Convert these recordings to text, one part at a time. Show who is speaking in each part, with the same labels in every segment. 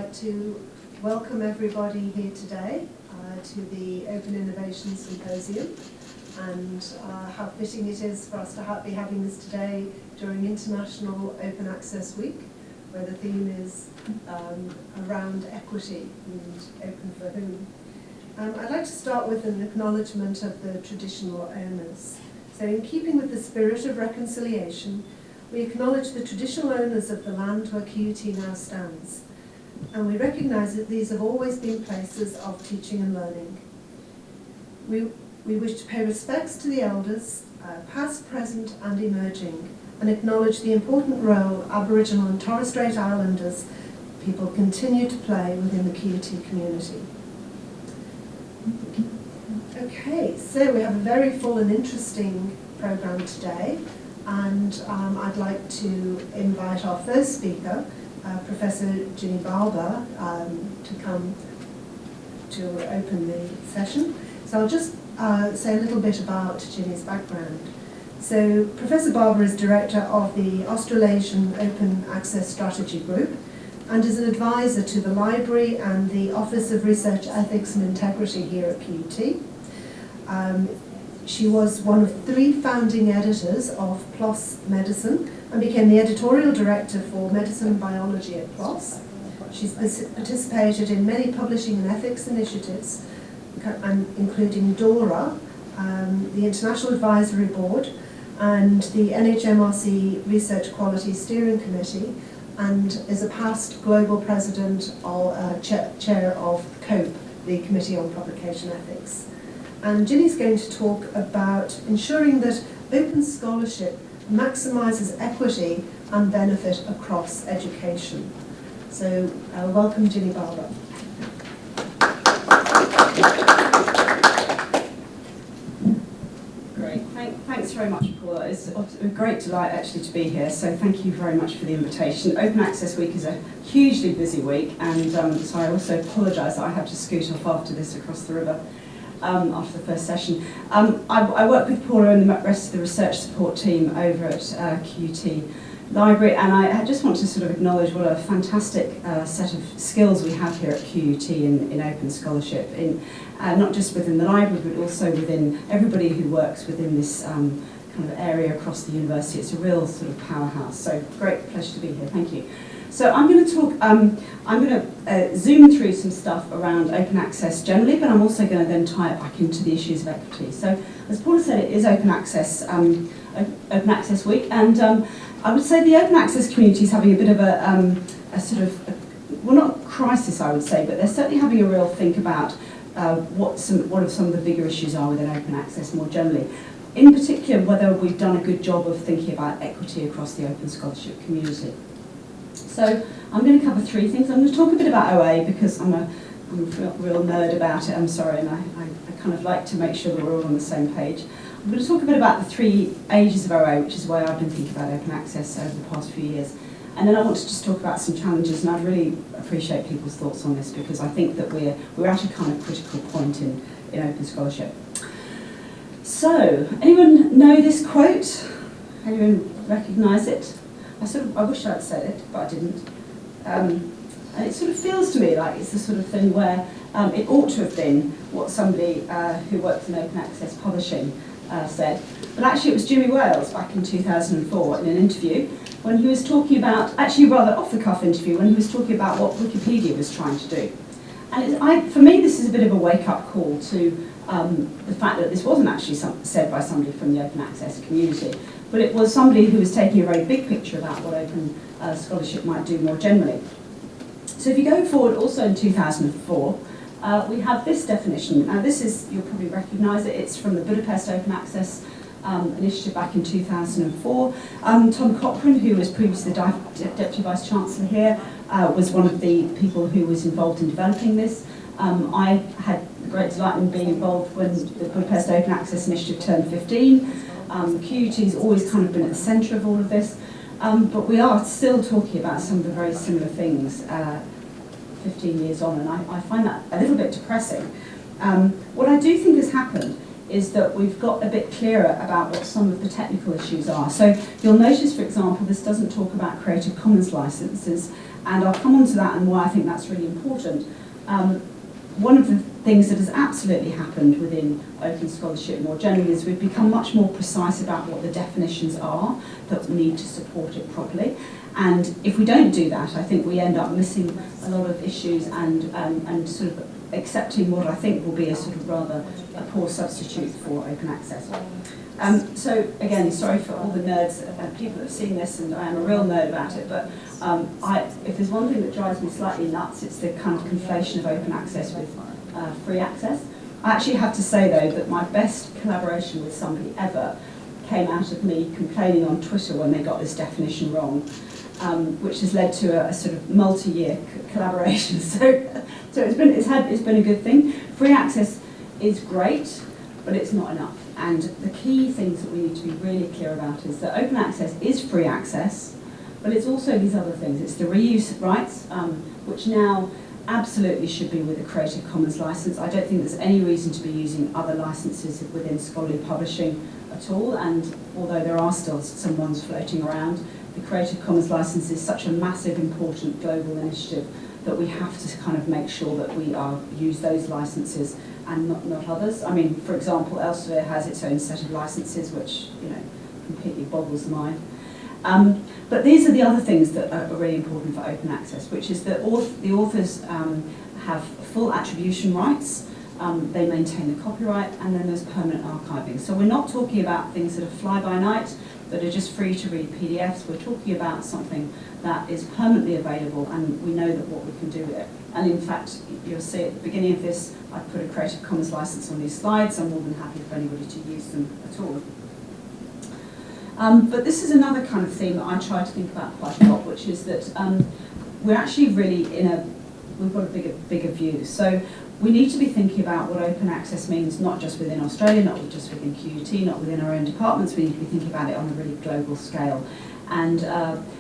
Speaker 1: like to welcome everybody here today to the Open Innovation Symposium, and how fitting it is for us to be having this today during International Open Access Week, where the theme is around equity and open for whom. I'd like to start with an acknowledgement of the traditional owners. So in keeping with the spirit of reconciliation, we acknowledge the traditional owners of the land where QUT now stands, and we recognise that these have always been places of teaching and learning. We wish to pay respects to the elders, past, present and emerging, and acknowledge the important role Aboriginal and Torres Strait Islanders people continue to play within the QUT community. Okay, so we have a very full and interesting programme today, and I'd like to invite our first speaker, Professor Ginny Barbour, to come to open the session. So I'll just say a little bit about Ginny's background. So Professor Barbour is Director of the Australasian Open Access Strategy Group and is an advisor to the Library and the Office of Research Ethics and Integrity here at QUT. She was one of 3 founding editors of PLOS Medicine and became the Editorial Director for Medicine and Biology at PLOS. She's participated in many publishing and ethics initiatives, including DORA, the International Advisory Board, and the NHMRC Research Quality Steering Committee, and is a past global president or chair of COPE, the Committee on Publication Ethics. And Ginny's going to talk about ensuring that open scholarship maximises equity and benefit across education. So welcome, Ginny Barbour.
Speaker 2: Great, thanks very much, Paula. It's a great delight actually to be here, so thank you very much for the invitation. Open Access Week is a hugely busy week, and so I also apologise that I have to scoot off after this across the river. After the first session. I work with Paula and the rest of the research support team over at QUT Library, and I just want to sort of acknowledge what a fantastic set of skills we have here at QUT in open scholarship, not just within the library but also within everybody who works within this kind of area across the university. It's a real sort of powerhouse, so great pleasure to be here, thank you. So I'm going to talk, I'm going to zoom through some stuff around open access generally, but I'm also going to then tie it back into the issues of equity. So as Paula said, it is Open Access Week, and I would say the open access community is having a bit of a sort of, well, not crisis I would say, but they're certainly having a real think about what of some of the bigger issues are within open access more generally. In particular, whether we've done a good job of thinking about equity across the open scholarship community. So I'm going to cover 3 things. I'm going to talk a bit about OA because I'm a real nerd about it, I'm sorry, and I kind of like to make sure that we're all on the same page. I'm going to talk a bit about the 3 ages of OA, which is the way I've been thinking about open access over the past few years. And then I want to just talk about some challenges, and I'd really appreciate people's thoughts on this because I think that we're at a kind of critical point in open scholarship. So, anyone know this quote? Anyone recognise it? I wish I'd said it, but I didn't. And it sort of feels to me like it's the sort of thing where it ought to have been what somebody who works in open access publishing said. But actually it was Jimmy Wales back in 2004 in an interview when he was talking about, actually a rather off-the-cuff interview, when he was talking about what Wikipedia was trying to do. And for me this is a bit of a wake-up call to the fact that this wasn't actually said by somebody from the open access community, but it was somebody who was taking a very big picture about what open scholarship might do more generally. So if you go forward also in 2004, we have this definition. Now this is, you'll probably recognise it, it's from the Budapest Open Access initiative back in 2004. Tom Cochrane, who was previously the Deputy Vice Chancellor here, was one of the people who was involved in developing this. I had the great delight in being involved when the Budapest Open Access Initiative turned 15. QUT's always kind of been at the centre of all of this, but we are still talking about some of the very similar things 15 years on, and I find that a little bit depressing. What I do think has happened is that we've got a bit clearer about what some of the technical issues are. So you'll notice, for example, this doesn't talk about Creative Commons licenses, And I'll come on to that and why I think that's really important. One of the things that has absolutely happened within open scholarship more generally is we've become much more precise about what the definitions are that need to support it properly. And if we don't do that, I think we end up missing a lot of issues and sort of accepting what I think will be a sort of rather a poor substitute for open access. So again, sorry for all the nerds and people that have seen this, and I am a real nerd about it, but if there's one thing that drives me slightly nuts, it's the kind of conflation of open access with free access. I actually have to say though that my best collaboration with somebody ever came out of me complaining on Twitter when they got this definition wrong, which has led to a sort of multi-year collaboration. So it's been a good thing. Free access is great, but it's not enough. And the key things that we need to be really clear about is that open access is free access, but it's also these other things. It's the reuse rights, which now absolutely should be with a Creative Commons license. I don't think there's any reason to be using other licenses within scholarly publishing at all, and although there are still some ones floating around, the Creative Commons license is such a massive, important global initiative that we have to kind of make sure that we use those licenses and not others. I mean, for example, Elsevier has its own set of licenses, which, you know, completely boggles the mind. But these are the other things that are really important for open access, which is that the authors have full attribution rights, they maintain the copyright, and then there's permanent archiving. So we're not talking about things that are fly-by-night, that are just free to read PDFs. We're talking about something that is permanently available, and we know that what we can do with it. And in fact, you'll see at the beginning of this, I put a Creative Commons license on these slides. I'm more than happy for anybody to use them at all. But this is another kind of thing that I try to think about quite a lot, which is that we're actually really we've got a bigger view. So we need to be thinking about what open access means, not just within Australia, not just within QUT, not within our own departments. We need to be thinking about it on a really global scale. And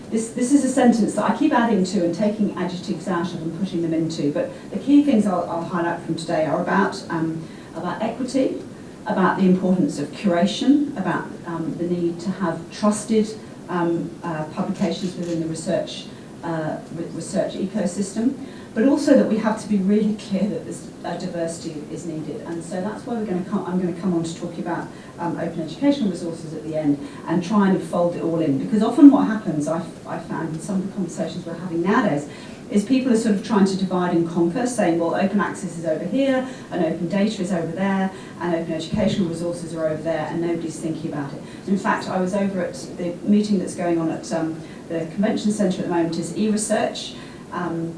Speaker 2: this is a sentence that I keep adding to and taking adjectives out of and putting them into. But the key things I'll highlight from today are about equity, about the importance of curation, about the need to have trusted publications within the research ecosystem, but also that we have to be really clear that this diversity is needed. And so that's why I'm going to come on to talk about open educational resources at the end and try and fold it all in. Because often what happens, I've found in some of the conversations we're having nowadays, is people are sort of trying to divide and conquer, saying, well, open access is over here, and open data is over there, and open educational resources are over there, and nobody's thinking about it. In fact, I was over at the meeting that's going on at the Convention Centre at the moment is e-research, and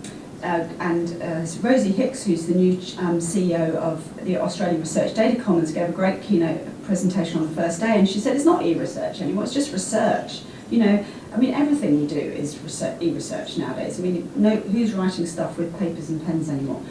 Speaker 2: Rosie Hicks, who's the new CEO of the Australian Research Data Commons, gave a great keynote presentation on the first day, and she said it's not e-research anymore, it's just research. You know, I mean, everything we do is e-research nowadays. I mean, who's writing stuff with papers and pens anymore?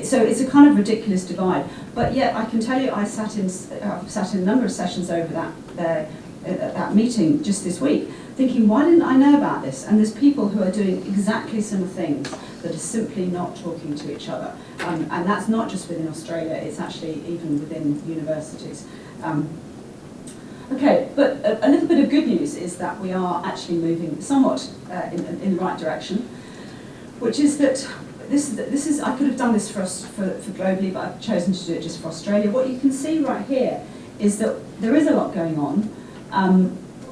Speaker 2: So it's a kind of ridiculous divide. But yet, I can tell you, I sat in a number of sessions over that meeting just this week, thinking, why didn't I know about this? And there's people who are doing exactly similar things that are simply not talking to each other. And that's not just within Australia, it's actually even within universities. Okay, but a little bit of good news is that we are actually moving somewhat in the right direction, which is that this is I could have done this for globally, but I've chosen to do it just for Australia. What you can see right here is that there is a lot going on.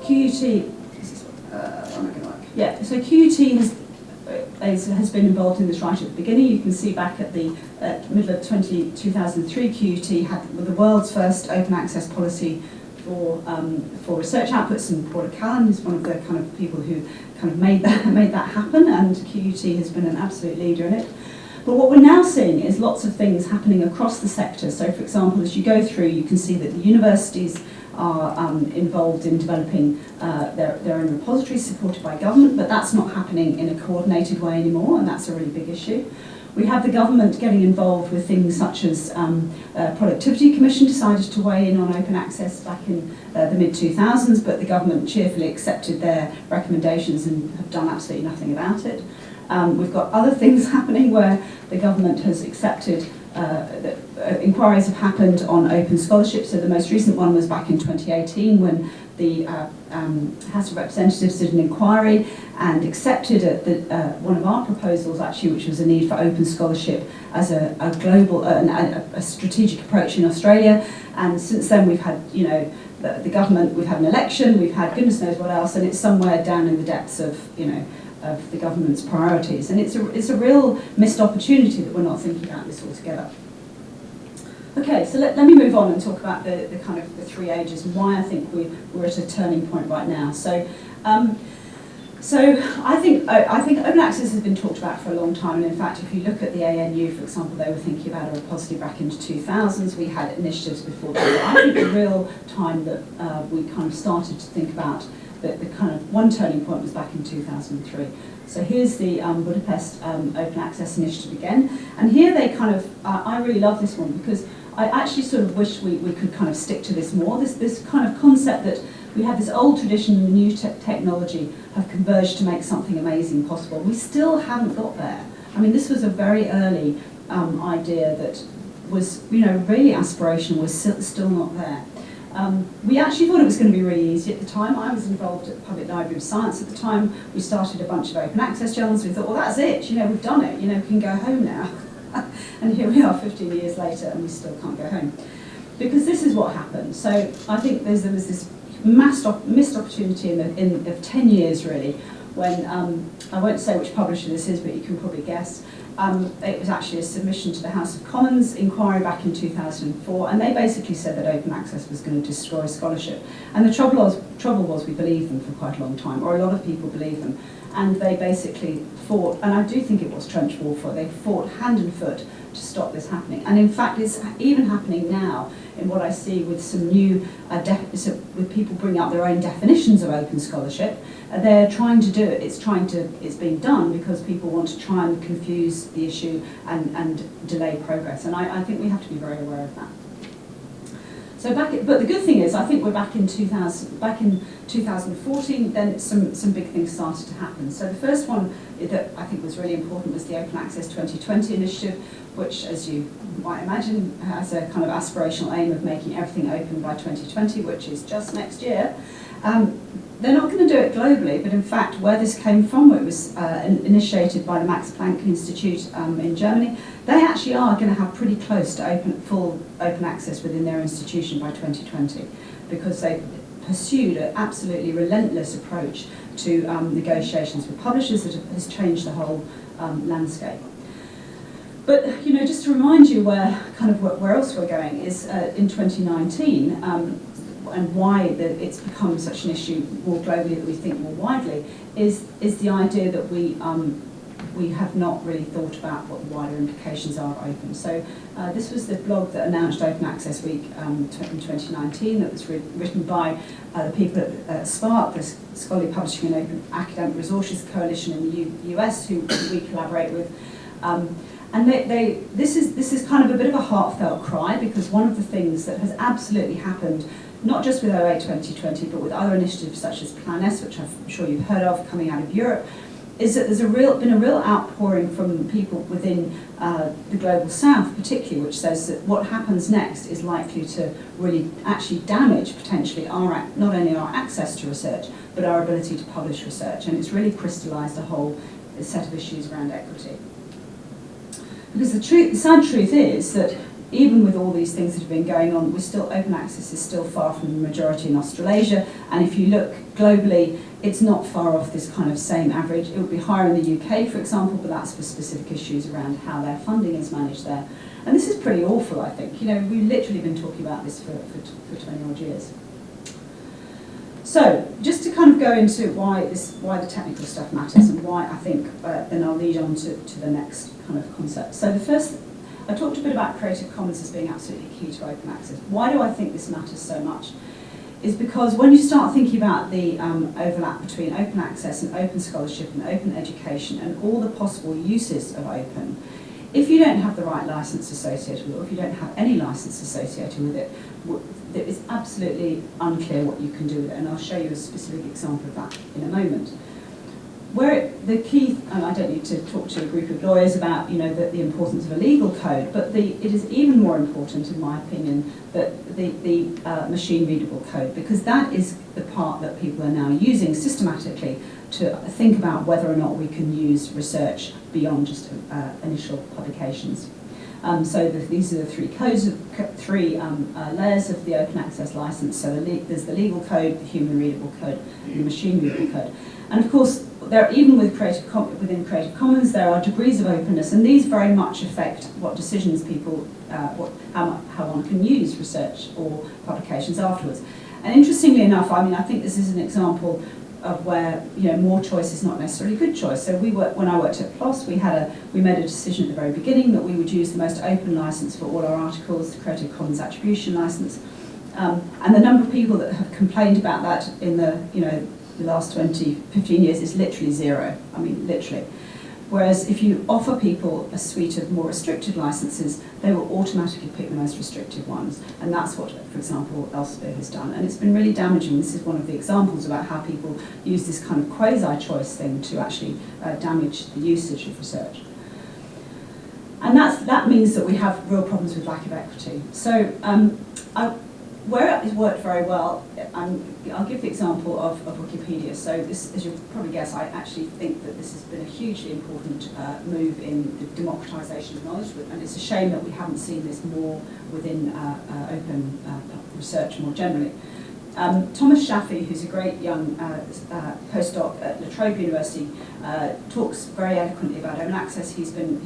Speaker 2: QUT, so QUT has been involved in this right at the beginning. You can see back at the middle of 2003, QUT had the world's first open access policy for research outputs, and Paula Callan is one of the kind of people who kind of made that happen, and QUT has been an absolute leader in it. But what we're now seeing is lots of things happening across the sector. So, for example, as you go through, you can see that the universities are involved in developing their own repositories supported by government, but that's not happening in a coordinated way anymore, and that's a really big issue. We have the government getting involved with things such as Productivity Commission decided to weigh in on open access back in the mid-2000s, but the government cheerfully accepted their recommendations and have done absolutely nothing about it. We've got other things happening where the government has accepted inquiries have happened on open scholarship. So the most recent one was back in 2018 when the House of Representatives did an inquiry and accepted one of our proposals, actually, which was a need for open scholarship as a global, a strategic approach in Australia. And since then we've had, you know, the government, we've had an election, we've had goodness knows what else, and it's somewhere down in the depths of, you know, of the government's priorities. And it's a real missed opportunity that we're not thinking about this altogether. Okay, so let me move on and talk about the kind of the 3 ages and why I think we're at a turning point right now. So I think open access has been talked about for a long time, and in fact, if you look at the ANU, for example, they were thinking about a repository back into 2000s. We had initiatives before that. I think the real time that we kind of started to think about the kind of one turning point was back in 2003. So here's the Budapest Open Access Initiative again, and here they kind of, I really love this one because I actually sort of wish we could kind of stick to this more, this kind of concept that we have this old tradition and the new technology have converged to make something amazing possible. We still haven't got there. I mean, this was a very early idea that was, you know, really aspirational, was still not there. We actually thought it was going to be really easy at the time. I was involved at the Public Library of Science at the time. We started a bunch of open access journals. We thought, well, that's it, you know, we've done it, you know, we can go home now. And here we are 15 years later and we still can't go home. Because this is what happened. So I think there was this missed opportunity of 10 years really, when, I won't say which publisher this is, but you can probably guess. It was actually a submission to the House of Commons inquiry back in 2004, and they basically said that open access was going to destroy scholarship. And the trouble was we believed them for quite a long time, or a lot of people believed them, and they basically fought, and I do think it was trench warfare, they fought hand and foot to stop this happening. And in fact, it's even happening now in what I see with some new, with people bringing up their own definitions of open scholarship. They're trying to do it, it's being done because people want to try and confuse the issue and delay progress. And I think we have to be very aware of that. So but the good thing is, I think we're back in 2014, then some big things started to happen. So the first one that I think was really important was the Open Access 2020 initiative, which, as you might imagine, has a kind of aspirational aim of making everything open by 2020, which is just next year. They're not going to do it globally, but in fact, where this came from, it was initiated by the Max Planck Institute in Germany. They actually are going to have pretty close to full open access within their institution by 2020, because they pursued an absolutely relentless approach to negotiations with publishers that has changed the whole landscape. But, you know, just to remind you where else we're going is in 2019. And why it's become such an issue more globally that we think more widely is the idea that we have not really thought about what the wider implications are of open. So this was the blog that announced Open Access Week in 2019 that was written by the people at SPARC, the Scholarly Publishing and Open Academic Resources Coalition in the US, who we collaborate with. And this is kind of a bit of a heartfelt cry, because one of the things that has absolutely happened, not just with OA 2020, but with other initiatives such as PLOS, which I'm sure you've heard of coming out of Europe, is that there's been a real outpouring from people within the Global South particularly, which says that what happens next is likely to really actually damage potentially not only our access to research, but our ability to publish research. And it's really crystallised a whole set of issues around equity. Because the sad truth is that even with all these things that have been going on, open access is still far from the majority in Australasia. And if you look globally, it's not far off this kind of same average. It would be higher in the UK, for example, but that's for specific issues around how their funding is managed there. And this is pretty awful, I think. You know, we've literally been talking about this for 20 odd years. So, just to kind of go into why the technical stuff matters and why I think, then I'll lead on to the next kind of concept. So the first, I talked a bit about Creative Commons as being absolutely key to open access. Why do I think this matters so much? Is because when you start thinking about the overlap between open access and open scholarship and open education and all the possible uses of open, if you don't have the right license associated with it, or if you don't have any license associated with it, it is absolutely unclear what you can do with it, and I'll show you a specific example of that in a moment. where the key, and I don't need to talk to a group of lawyers about, you know, the importance of a legal code, but it is even more important, in my opinion, that the machine readable code, because that is the part that people are now using systematically to think about whether or not we can use research beyond just initial publications. So these are the three codes, layers of the open access license. So there's the legal code, the human readable code, and the machine readable code. And of course, even within Creative Commons, there are degrees of openness, and these very much affect what decisions people, how one can use research or publications afterwards. And interestingly enough, I mean, I think this is an example of where, you know, more choice is not necessarily good choice. So when I worked at PLOS, we made a decision at the very beginning that we would use the most open license for all our articles, the Creative Commons Attribution license. And the number of people that have complained about that in the last 20, 15 years is literally zero. I mean, literally. Whereas if you offer people a suite of more restricted licenses, they will automatically pick the most restrictive ones. And that's what, for example, Elsevier has done. And it's been really damaging. This is one of the examples about how people use this kind of quasi-choice thing to actually damage the usage of research. And that means that we have real problems with lack of equity. So where it has worked very well, I'll give the example of Wikipedia. So this, as you'll probably guess, I actually think that this has been a hugely important move in the democratisation of knowledge, and it's a shame that we haven't seen this more within open research more generally. Thomas Shafi, who's a great young postdoc at La Trobe University, talks very eloquently about open access. He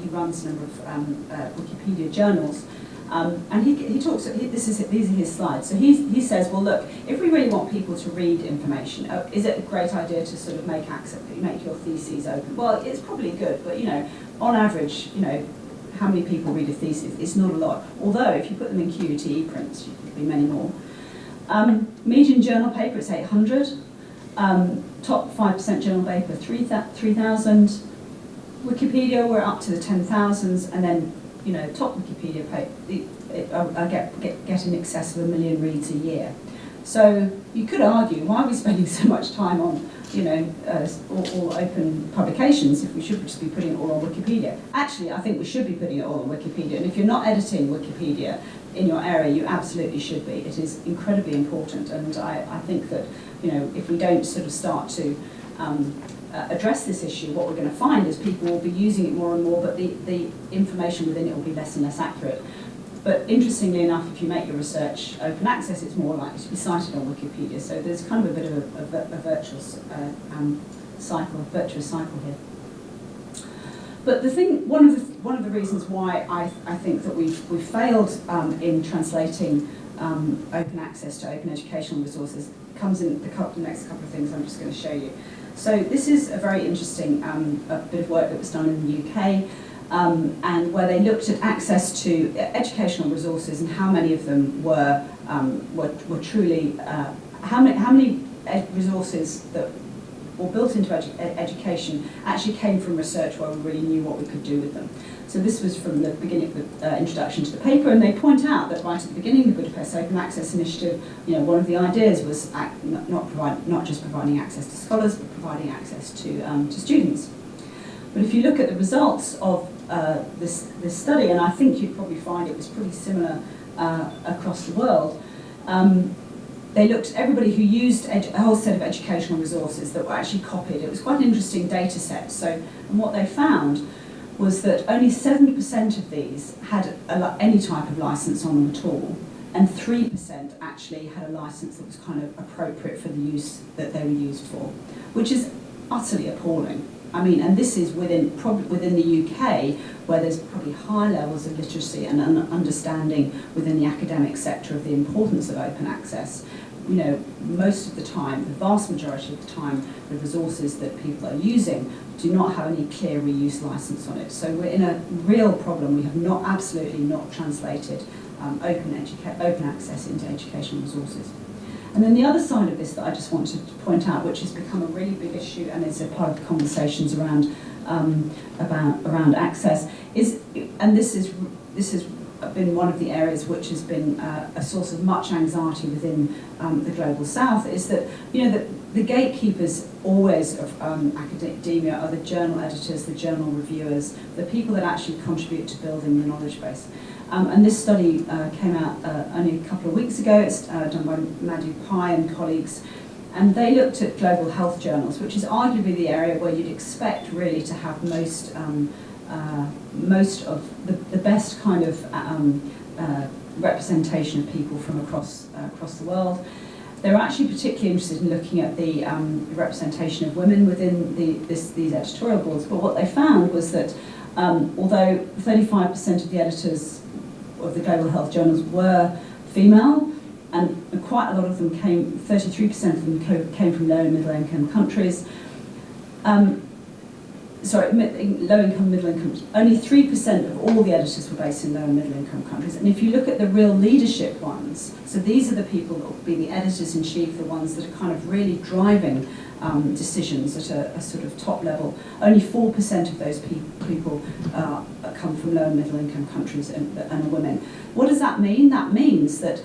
Speaker 2: runs a number of Wikipedia journals. And he talks, these are his slides. So he says, well, look, if we really want people to read information, is it a great idea to sort of make your theses open? Well, it's probably good, but, you know, on average, you know, how many people read a thesis? It's not a lot. Although, if you put them in QUT prints, there'd be many more. Median journal paper, it's 800. Top 5% journal paper, 3,000. Wikipedia, we're up to the 10,000s, and then, you know, top Wikipedia paper, get in excess of 1 million reads a year. So you could argue, why are we spending so much time on, you know, all open publications if we should just be putting it all on Wikipedia? Actually, I think we should be putting it all on Wikipedia. And if you're not editing Wikipedia in your area, you absolutely should be. It is incredibly important. And I think that, you know, if we don't sort of start to address this issue, what we're going to find is people will be using it more and more, but the information within it will be less and less accurate. But interestingly enough, if you make your research open access, it's more likely to be cited on Wikipedia. So there's kind of a bit of a virtuous cycle here. But the thing, one of the reasons why I think that we've failed in translating open access to open educational resources comes in the next couple of things I'm just going to show you. So this is a very interesting bit of work that was done in the UK, and where they looked at access to educational resources and how many of them were truly, how many resources that were built into education actually came from research where we really knew what we could do with them. So this was from the beginning of the introduction to the paper, and they point out that right at the beginning of the Budapest Open Access Initiative, you know, one of the ideas was not just providing access to scholars, but providing access to students. But if you look at the results of this study, and I think you'd probably find it was pretty similar across the world, they looked at everybody who used a whole set of educational resources that were actually copied. It was quite an interesting data set. So, and what they found was that only 7% of these had any type of license on them at all, and 3% actually had a license that was kind of appropriate for the use that they were used for, which is utterly appalling. I mean, and this is probably within the UK, where there's probably high levels of literacy and an understanding within the academic sector of the importance of open access. You know, most of the time, the vast majority of the time, the resources that people are using do not have any clear reuse license on it. So we're in a real problem. We have absolutely not translated open access into educational resources. And then the other side of this that I just wanted to point out, which has become a really big issue and is a part of the conversations around access, is, and this is been one of the areas which has been a source of much anxiety within the Global South is that, the gatekeepers always of academia are the journal editors, the journal reviewers, the people that actually contribute to building the knowledge base. And this study came out only a couple of weeks ago. It's done by Madhu Pai and colleagues. And they looked at global health journals, which is arguably the area where you'd expect really to have most of the best kind of representation of people from across the world. They were actually particularly interested in looking at the representation of women within these editorial boards. But what they found was that although 35% of the editors of the global health journals were female, and quite a lot of them 33% of them came from low and middle income countries. Low income, middle income, only 3% of all the editors were based in low and middle income countries. And if you look at the real leadership ones, so these are the people that will be the editors-in-chief, the ones that are kind of really driving decisions at a sort of top level, only 4% of those people come from low and middle income countries and are women. What does that mean? That means that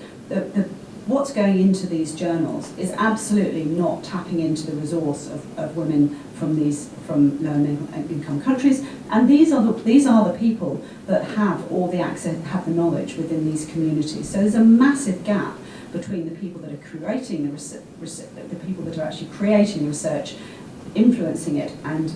Speaker 2: what's going into these journals is absolutely not tapping into the resource of women from low and middle income countries, and these are the people that have all the access, have the knowledge within these communities. So there's a massive gap between the people that are creating the people that are actually creating research, influencing it, and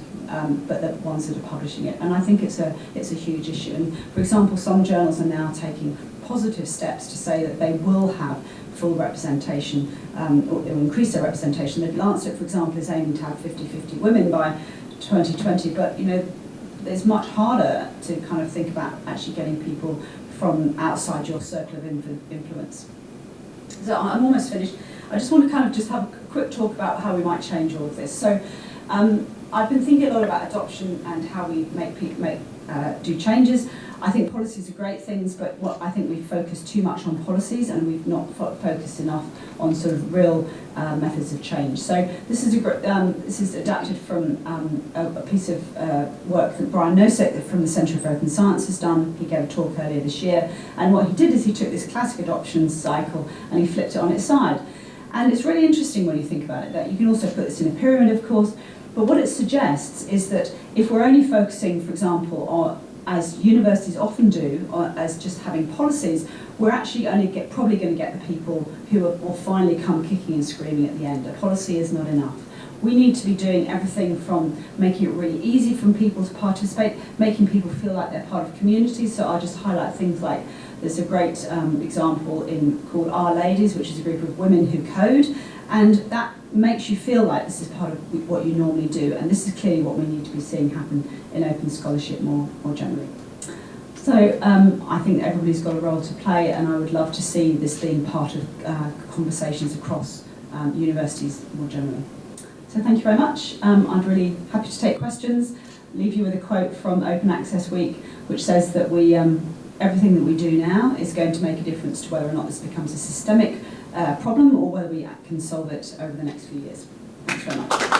Speaker 2: but the ones that are publishing it. And I think it's a huge issue. And for example, some journals are now taking positive steps to say that they will have full representation, or increase their representation. The Lancet, for example, is aiming to have 50-50 women by 2020, but it's much harder to kind of think about actually getting people from outside your circle of influence. So I'm almost finished. I just want to kind of just have a quick talk about how we might change all of this. So I've been thinking a lot about adoption and how we do changes. I think policies are great things, but I think we've focused too much on policies and we've not focused enough on sort of real methods of change. So this is adapted from a piece of work that Brian Nosek from the Centre for Open Science has done. He gave a talk earlier this year, and what he did is he took this classic adoption cycle and he flipped it on its side. And it's really interesting when you think about it, that you can also put this in a pyramid, of course, but what it suggests is that if we're only focusing, for example, on, as universities often do, or as just having policies, we're actually probably going to get the people who will finally come kicking and screaming at the end. A policy is not enough. We need to be doing everything from making it really easy for people to participate, making people feel like they're part of communities. So I'll just highlight things like, there's a great example called Our Ladies, which is a group of women who code, and that makes you feel like this is part of what you normally do, and this is clearly what we need to be seeing happen in open scholarship more generally. So I think everybody's got a role to play, and I would love to see this being part of conversations across universities more generally. So thank you very much. I'm really happy to take questions. Leave you with a quote from Open Access Week, which says that everything that we do now is going to make a difference to whether or not this becomes a systemic problem or whether we can solve it over the next few years. Thanks very much.